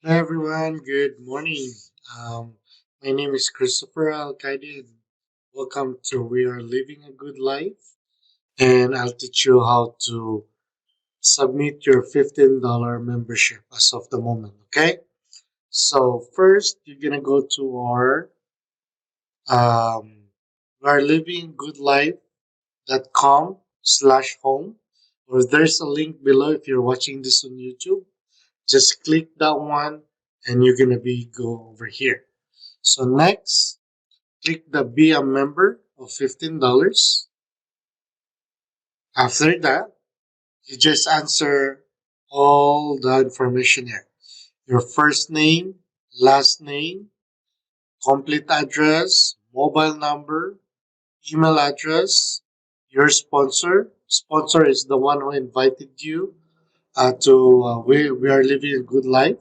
Hi everyone, good morning. Um, my name is Christopher Alcaide. And welcome to We Are Living a Good Life, and I'll teach you how to submit your $15 membership as of the moment. Okay, so first you're gonna go to our We Are Living Good Life.com/home, or there's a link below if you're watching this on YouTube. Just click that one, and you're gonna be go over here. So next, click the be a member of $15. After that, you just answer all the information here. Your first name, last name, complete address, mobile number, email address, your sponsor. Sponsor is the one who invited you to we are living a good life.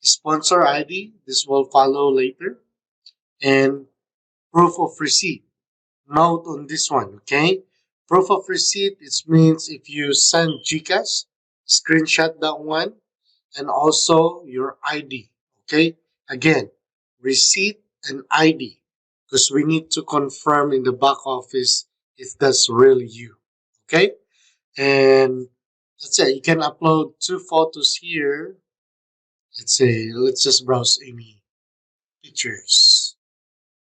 Sponsor ID, this will follow later. And proof of receipt. Note on this one, okay? Proof of receipt, it means if you send GCash, screenshot that one, and also your ID, okay? Again, receipt and ID, because we need to confirm in the back office if that's really you, okay? And that's it. You can upload two photos here. Let's just browse any pictures.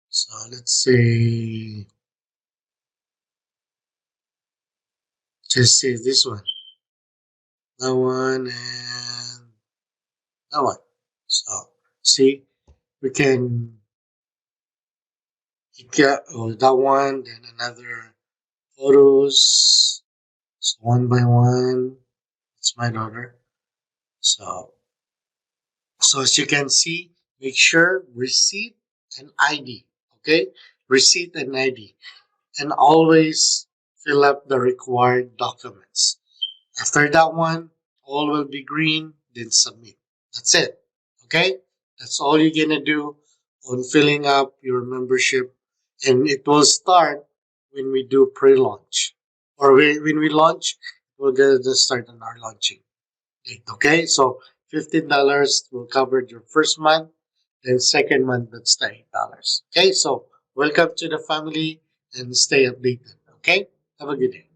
So let's say, just say this one. That one and that one. So see, we can get that one, then another photos. So one by one. It's my daughter. So as you can see, make sure receipt and ID. Okay, receipt and ID, and always fill up the required documents. After that one, all will be green, then submit. That's it. Okay? That's all you're gonna do on filling up your membership. And it will start when we do pre-launch. Or when we launch, we're gonna just start on our launching date. Okay? So $15 will cover your first month, then second month that's the $8. Okay, so welcome to the family and stay updated. Okay? Have a good day.